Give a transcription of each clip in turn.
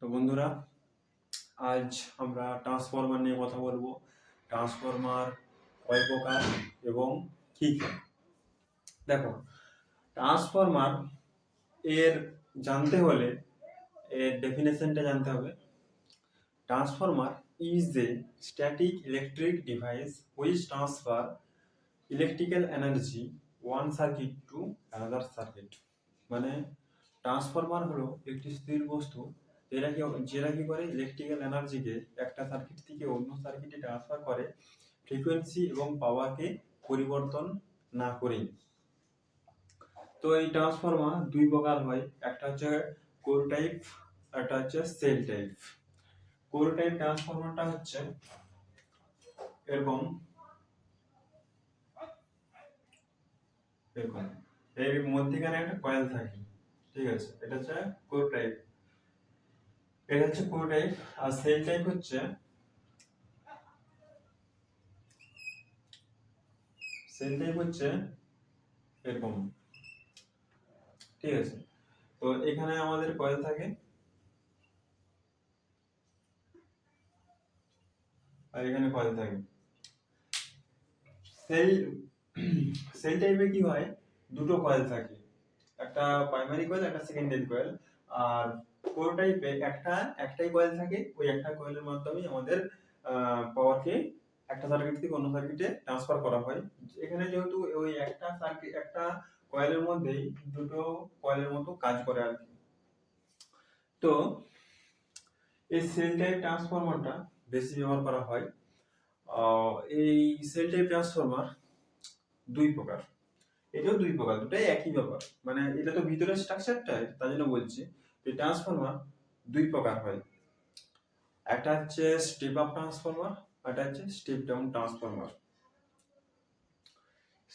তো বন্ধুরা, আজ আমরা ট্রান্সফরমার নিয়ে কথা বলবো। ট্রান্সফরমার কয় প্রকার এবং কি কি? দেখো, ট্রান্সফরমার এর জানতে হলে এর ডেফিনেশনটা জানতে হবে। Transformer is a static electric device which transfer electrical energy one circuit to another circuit. মানে ট্রান্সফরমার হলো একটি স্থির বস্তু যেটা কি করে ইলেকট্রিক্যাল এনার্জিকে একটা সার্কিট থেকে অন্য সার্কিটে ট্রান্সফার করে, ফ্রিকোয়েন্সি এবং পাওয়ারকে পরিবর্তন না করেই। তো এই ট্রান্সফরমার দুই প্রকার হয়, একটা হচ্ছে কোর টাইপ, একটা হচ্ছে সেল টাইপ। কোর টাইপ ট্রান্সফরমারটা হচ্ছে এরকম এরকম এর মধ্যেখানে একটা কয়েল থাকে, ঠিক আছে? এটা হচ্ছে কোর টাইপ, এটা হচ্ছে কোর টাইপ। আর সেল টাইপ হচ্ছে এরকম, ঠিক আছে? তো এখানে আমাদের কয়েল থাকে আর এখানে কয়েল থাকে। সেল সেল টাইপে কি হয়, দুটো কয়েল থাকে, একটা প্রাইমারি কয়েল, একটা সেকেন্ডারি কয়েল। আর কোর টাইপে একটাই কয়েল থাকে, ওই একটা কয়েলের মাধ্যমে আমাদের পাওয়ারকে একটা সার্কিট থেকে অন্য সার্কিটে ট্রান্সফার করা হয়। এখানে যেহেতু ওই একটা কয়েলের মধ্যেই দুটো কয়েলের মতো কাজ করে আর কি। তো এই সেল টাইপ ট্রান্সফরমারটা বেশি ব্যবহার করা হয়। এই সেল টাইপ ট্রান্সফরমার দুই প্রকার, এটাও দুই প্রকার, দুটাই একই ব্যাপার। মানে এটা তো ভিতরের স্ট্রাকচারটা, তার জন্য বলছি যে ট্রান্সফরমার দুই প্রকার হয়। একটা হচ্ছে স্টেপ আপ ট্রান্সফরমার, একটা হচ্ছে step down transformer.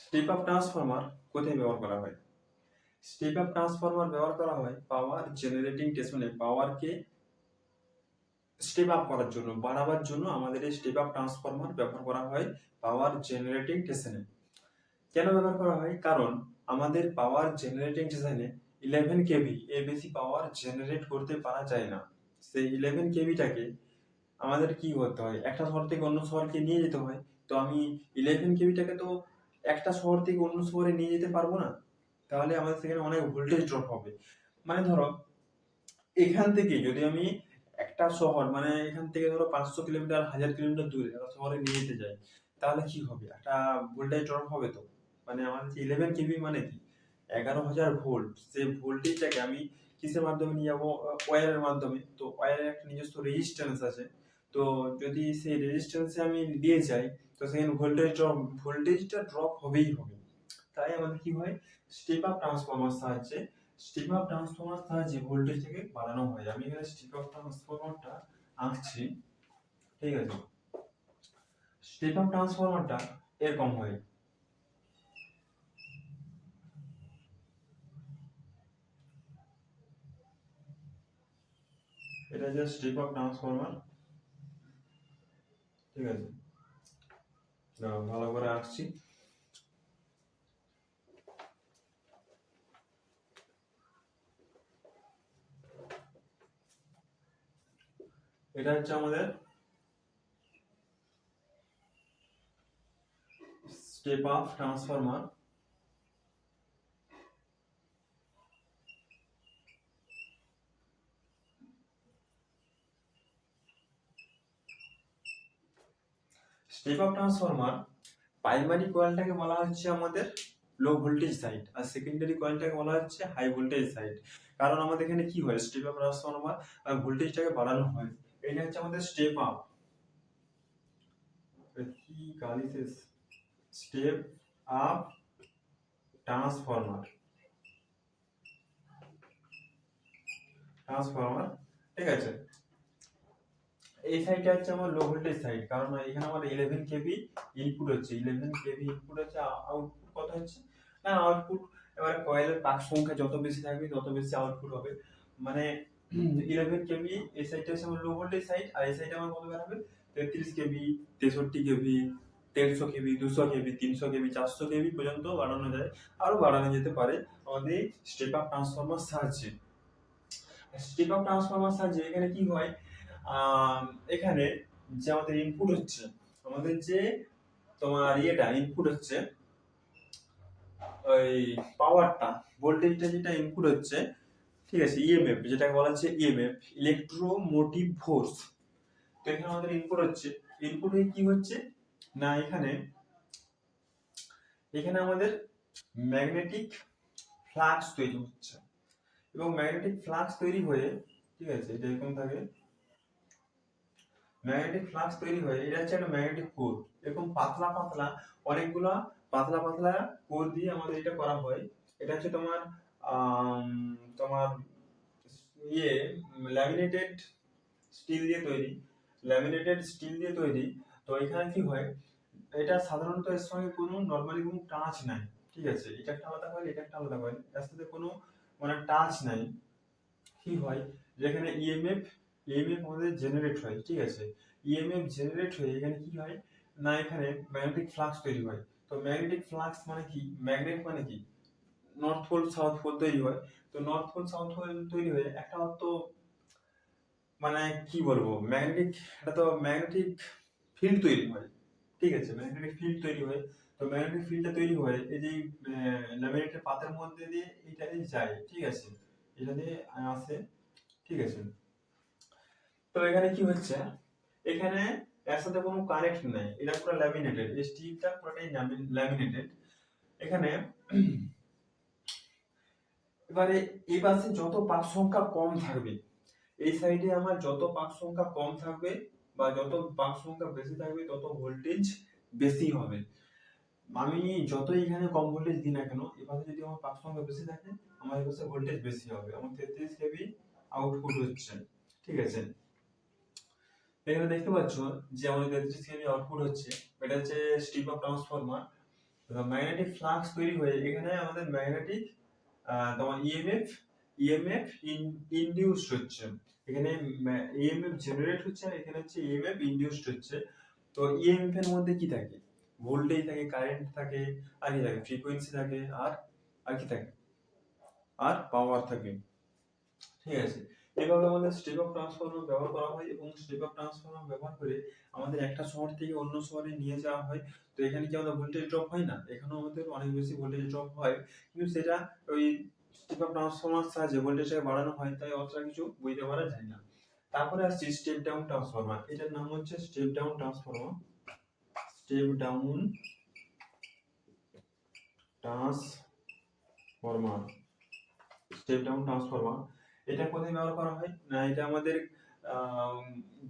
Step up transformer কোথায় ব্যবহার করা হয়? স্টেপ আপ ট্রান্সফরমার ব্যবহার করা হয় পাওয়ার জেনারেটিং স্টেশনে। পাওয়ারকে স্টেপ আপ করার জন্য, বাড়াবার জন্য আমাদের এই স্টেপ আপ ট্রান্সফরমার ব্যবহার করা হয় পাওয়ার জেনারেটিং স্টেশনে। কেন ব্যবহার করা হয়? কারণ আমাদের পাওয়ার জেনারেটিং স্টেশনে 11 কেভি এর বেশি পাওয়ার জেনারেট করতে পারা যায় না। সেই 11 কেভিটাকে আমাদের কি করতে হয়, একটা শহর থেকে অন্য শহরকে নিয়ে যেতে হয়। তো আমি 11 কেভিটাকে তো একটা শহর থেকে অন্য শহরে নিয়ে যেতে পারবো না, তাহলে আমাদের সেখানে অনেক ভোল্টেজ ড্রপ হবে। মানে ধরো এখান থেকে যদি আমি একটা শহর, মানে এখান থেকে ধরো 500 কিলোমিটার 1000 কিলোমিটার দূরে একটা শহরে নিয়ে যেতে যাই, তাহলে কি হবে, একটা ভোল্টেজ ড্রপ হবে। তো মানে আমাদের 11 কেভি মানে কি 11,000 ভোল্ট, সেই ভোল্টেজটাকে আমি কিসের মাধ্যমে নিয়ে যাবো? ওয়্যারের মাধ্যমে। তো ওয়্যারের একটা নিজস্ব রেজিস্ট্যান্স আছে। তো যদি সেই রেজিস্ট্যান্সে আমি দিয়ে যাই, তো সেখানে ভোল্টেজটা ড্রপ হবেই হবে। তাই আমাদের কি হয়, স্টেপ আপ ট্রান্সফরমার সাহায্যে ভোল্টেজটাকে বাড়ানো হয়। আমি এখানে স্টেপ আপ ট্রান্সফরমারটা আঁকছি, ঠিক আছে? স্টেপ আপ ট্রান্সফরমারটা এরকম হয়, এটা যে স্টেপ আপ ট্রান্সফরমার, ঠিক আছে? ভালো করে আঁকছি। এটা হচ্ছে আমাদের step up transformer. Step up transformer primary কয়েলটাকে বলা হচ্ছে আমাদের লো ভোল্টেজ সাইড, আর সেকেন্ডারি কয়েলটাকে বলা হচ্ছে হাই ভোল্টেজ সাইড। কারণ আমাদের এখানে কি হয়, স্টেপ আপ ট্রান্সফরমার ভোল্টেজটাকে বাড়ানো হয়। এটা হচ্ছে আমাদের স্টেপ আপ, কি গালিস, স্টেপ আপ ট্রান্সফরমার, ঠিক আছে? এই সাইডটা হচ্ছে আমার লো ভোল্টেজ সাইড, কারণ এখানে আমার 11 কেভি ইনপুট হচ্ছে, 11 কেভি ইনপুট হচ্ছে। আউটপুট কত হচ্ছে না, আউটপুট এবার কয়েলের পাক সংখ্যা যত বেশি থাকবে তত বেশি আউটপুট হবে। মানে 11 কেভি এই সাইডটা হচ্ছে আমার লো ভোল্টেজ সাইড, আর এই সাইডে আমার কত বের হবে, 33 KV, 63 KV, 150 KV, 200 KV, 300 KV, 400 KV পর্যন্ত বাড়ানো যায়। আরো বাড়ানো যেতে পারে আমাদের স্টেপ আপ ট্রান্সফরমার সাহায্যে। স্টেপ আপ ট্রান্সফরমার সাহায্যে এখানে কি হয়, আম, এখানে যে আমাদের ইনপুট হচ্ছে, আমাদের যে তোমার ইনপুট হচ্ছে ওই পাওয়ারটা, ভোল্টেজটা যেটা ইনপুট হচ্ছে, ঠিক আছে, ইএমএফ যেটাকে বলা হচ্ছে ইএমএফ, ইলেকট্রোমোটিভ ফোর্স। তো এখানে আমাদের ইনপুট হচ্ছে, ইনপুট হয়ে কি হচ্ছে না এখানে এখানে আমাদের ম্যাগনেটিক ফ্লাক্স তৈরি হচ্ছে, এবং ম্যাগনেটিক ফ্লাক্স তৈরি হয়ে, ঠিক আছে, এটা এরকম থাকে, ম্যাগনেটিক ফ্লাক্স তৈরি হয়ে এটা হচ্ছে একটা ম্যাগনেটিক কোর, এরকম পাতলা পাতলা অনেকগুলা পাতলা পাতলা কোর দিয়ে আমাদের এটা করা হয়। এটা হচ্ছে তোমার তোমার ইয়ে ল্যামিনেটেড স্টিল দিয়ে তৈরি, ল্যামিনেটেড স্টিল দিয়ে তৈরি। তো এখানে কি হয়, এটা সাধারণত এর সঙ্গে কোনো নরমালি কোনো টাচ নাই, ঠিক আছে, এটা একটা আলাদা হয়, এটা একটা আলাদা হয়, এর সাথে কোনো মানে টাচ নাই। কি হয়, যেখানে ইএমএফ আমাদের জেনারেট হয়, ঠিক আছে, ইএমএফ জেনারেট হয়ে এখানে কি হয় না এখানে ম্যাগনেটিক ফ্লাক্স তৈরি হয়। তো ম্যাগনেটিক ফ্লাক্স মানে কি, ম্যাগনেট মানে কি, নর্থ পোল সাউথ পোল তৈরি হয়। তো নর্থ পোল সাউথ পোল তৈরি হয়ে একটা তো মানে কি বলবো, ম্যাগনেটিক, এটা তো ম্যাগনেটিক ফিল্ড তৈরি হয়, ঠিক আছে, ম্যাগনেটিক ফিল্ড তৈরি হয়। তো ম্যাগনেটিক ফিল্ডটা তৈরি হয় এই যে ল্যামিনেটেড পাতের মধ্যে দিয়ে এটা দিয়ে যায়, ঠিক আছে, এটা দিয়ে আসে, ঠিক আছে। তো এখানে কি হচ্ছে, এখানে এর সাথে কোনো কানেক্ট নাই, এটা পুরো ল্যামিনেটেড, এই স্টিলটা পুরোটাই ল্যামিনেটেড। এখানে এবারে এই পাশে যত পাক সংখ্যা কম থাকবে, এই সাইডে আমার যত পাক সংখ্যা কম থাকবে বা যত পাক সংখ্যা বেশি থাকবে তত ভোল্টেজ বেশি হবে। আমি যতই এখানে কম ভোল্টেজ দিই না কেন, এপাশে যদি আমার পাক সংখ্যা বেশি থাকে আমার এপাশে ভোল্টেজ বেশি হবে। আমার 33 কেভি আউটপুট হচ্ছে, ঠিক আছে। এখানে দেখতে পাচ্ছ যে আমাদের 33 কেভি আউটপুট হচ্ছে, এটা হচ্ছে step up transformer. Magnetic flux তৈরি হয়ে এখানে আমাদের ম্যাগনেটিক তোমার ইএমএফ ইনডিউসড হচ্ছে, এখানে ইএমএফ জেনারেট হচ্ছে আর এখানে হচ্ছে ইএমএফ ইনডিউসড হচ্ছে। তো ইএমএফ এর মধ্যে কি থাকে, ভোল্টেজ থাকে, কারেন্ট থাকে, আর কি থাকে, ফ্রিকোয়েন্সি থাকে, আর আর কি থাকে, আর পাওয়ার থাকে, ঠিক আছে। এভাবে আমাদের স্টেপ আপ ট্রান্সফরমার ব্যবহার করা হয়, এবং স্টেপ আপ ট্রান্সফরমার ব্যবহার করে আমাদের একটা শহর থেকে অন্য শহরে নিয়ে যাওয়া হয়। তো এখানে কি আমাদের ভোল্টেজ ড্রপ হয় না, এখানেও আমাদের অনেক বেশি ভোল্টেজ ড্রপ হয়, কিন্তু সেটা ওই স্টেপ আপ ট্রান্সফরমার সাহায্যে ভোল্টেজটাকে বাড়ানো হয়, তাই অতটা কিছু বুঝতে পারা যায় না। তারপরে আসছে স্টেপ ডাউন ট্রান্সফরমার, এটার নাম হচ্ছে step down transformer, step down transformer, step down transformer. এটা কোথায় ব্যবহার করা হয় না, এটা আমাদের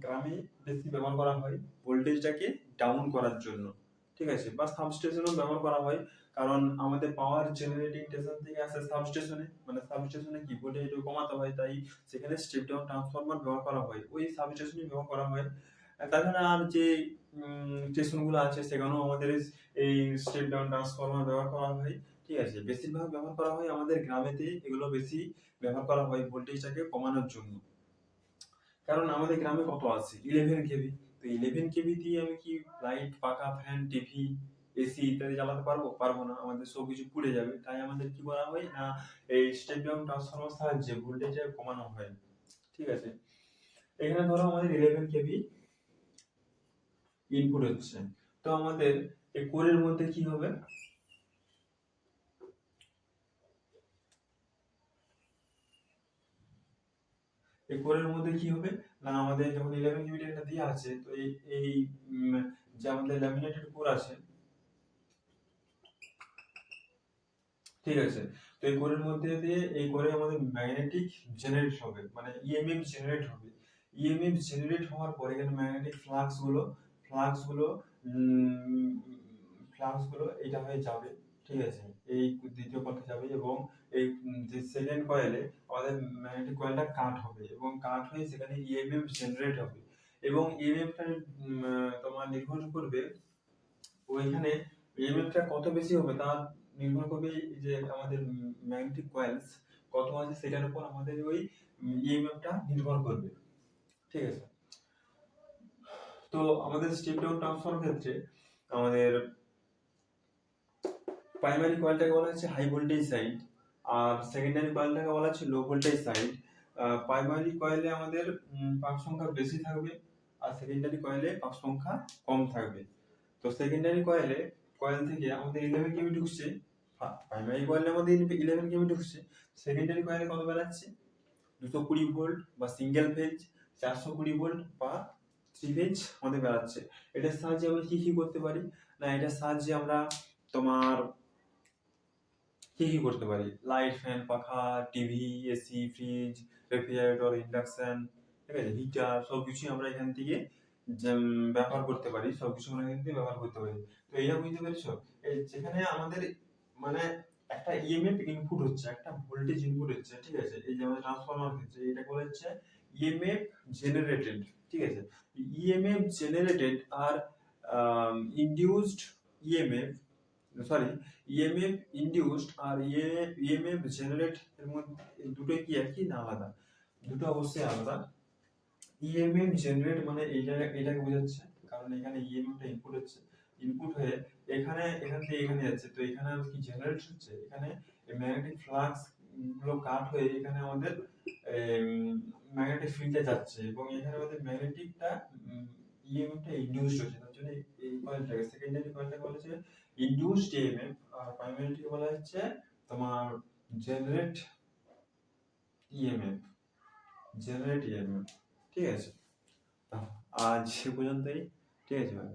গ্রামে বেশি ব্যবহার করা হয় ভোল্টেজটাকে ডাউন করার জন্য, ঠিক আছে, বা সাবস্টেশনেও ব্যবহার করা হয়। কারণ আমাদের পাওয়ার জেনারেটিং স্টেশন থেকে আসে সাবস্টেশনে, মানে সাবস্টেশনে কি ভোল্টেজ কমাতে হয়, তাই সেখানে স্টেপ ডাউন ট্রান্সফরমার ব্যবহার করা হয়, ওই সাবস্টেশনে ব্যবহার করা হয়। আর তাছাড়া আর যে স্টেশনগুলো আছে সেখানেও আমাদের এই স্টেপ ডাউন ট্রান্সফরমার ব্যবহার করা হয়, ঠিক আছে। বেশিরভাগ ব্যবহার করা হয় আমাদের গ্রামেতে, এগুলো বেশি ব্যবহার করা হয় ভোল্টেজটাকে কমানোর জন্য। কারণ আমাদের গ্রামে কত আছে, 11 কেভি। তো 11 কেভি দিয়ে আমি কি লাইট, পাখা, ফ্যান, টিভি, এসি ইত্যাদি চালাতে পারবো? পারবো না, আমাদের সবকিছু পুড়ে যাবে। তাই আমাদের কি করা হয় না, এই স্টেপ ডাউন ট্রান্সফরমার সাহায্যে ভোল্টেজটা কমানো হয়, ঠিক আছে। এখানে ধরো আমাদের 11 কেভি ইনপুট হচ্ছে, তো আমাদের এই কোরের মধ্যে কি হবে, এই কোরের মধ্যে কি হবে না, আমাদের যখন 11 কেভি একটা দেওয়া আছে, তো এই এই যে আমাদের ল্যামিনেটেড কোর আছে, ঠিক আছে। তো এই কোরের মধ্যে দিয়ে এই কোরে আমাদের ম্যাগনেটিক জেনারেট হবে, মানে ইএমএফ জেনারেট হবে। ইএমএফ জেনারেট হওয়ার পরে এখানে ম্যাগনেটিক ফ্লাক্স গুলো এটা হয়ে যাবে, ঠিক আছে, এই দ্বিতীয় পথে যাবে, এবং এই যে সেকেন্ড কয়েলে আমাদের ম্যাগনেটিক কয়েলটা কাট হবে, এবং কাট হয়ে সেখানে ইএমএফ জেনারেট হবে, এবং ইএমএফটা তোমার নির্ভর করবে ওইখানে, ইএমএফটা কত বেশি হবে তা নির্ভর করবে এই যে আমাদের ম্যাগনেটিক কয়েলস কত আছে সেটার উপর আমাদের ওই ইএমএফটা নির্ভর করবে, ঠিক আছে। তো আমাদের স্টেপ ডাউন ট্রান্সফার ক্ষেত্রে আমাদের প্রাইমারি কয়েলটাকে বলা হচ্ছে হাই ভোল্টেজ সাইড, আর সেকেন্ডারি কয়েলটাকে বলা হচ্ছে লো ভোল্টেজ সাইড। প্রাইমারি কয়েলে আমাদের পাক সংখ্যা বেশি থাকবে, আর সেকেন্ডারি কয়েলে পাক সংখ্যা কম থাকবে। তো সেকেন্ডারি কয়েল থেকে আমাদের 11 কেবি ঢুকছে, প্রাইমারি কয়েলে আমাদের 11 কেবি ঢুকছে, সেকেন্ডারি কয়েলে কত বেরাচ্ছে 220 ভোল্ট বা সিঙ্গেল ফেজ, 420 ভোল্ট বা থ্রি ফেজ আমাদের বেরাচ্ছে। এটার সাহায্যে আমরা কি করতে পারি না, এটার সাহায্যে আমরা তোমার কি করতে পারি, লাইট, ফ্যান, পাখা, TV, AC, fridge, refrigerator, induction, ঠিক আছে, হিটার, সবকিছু আমরা এখান থেকে ব্যবহার করতে পারি, সবকিছু আমরা এখান থেকে ব্যবহার করতে পারি। তো এইটা বুঝতে পেরেছো, যেখানে আমাদের মানে একটা ইএমএফ ইনপুট হচ্ছে, একটা ভোল্টেজ ইনপুট হচ্ছে, ঠিক আছে, এই যে আমাদের ট্রান্সফরমার ক্ষেত্রে এটা বলা হচ্ছে ইএমএফ জেনারেটেড, ঠিক আছে। ইএমএফ জেনারেটেড আর induced EMF, sorry, EMF induced আর ইএমএফ জেনারেট এর মধ্যে দুটো কি একই না আলাদা? দুটো অবশ্যই আলাদা। ইএমএফ জেনারেট মানে এটাকে বোঝাচ্ছে, কারণ এখানে ইএমএফটা ইনপুট হচ্ছে, ইনপুট হয়ে এখান থেকে এখানে যাচ্ছে, তো এখানে কি জেনারেট হচ্ছে, এখানে ম্যাগনেটিক ফ্লাক্স গুলো কাট হয়ে এখানে আমাদের ম্যাগনেটিক ফিল্ডে যাচ্ছে, এবং এখানে আমাদের ম্যাগনেটিকটা ইএমএফটা ইনডিউসড হচ্ছে, তার জন্য এই কয়েলটাকে সেকেন্ডারি কয়েলটাকে বলা হচ্ছে ইনডিউসড ইএমএফ, আর প্রাইমারিটাকে বলা হচ্ছে তোমার জেনারেট ইএমএফ, ঠিক আছে। আজ সে পর্যন্তই, ঠিক আছে ভাই।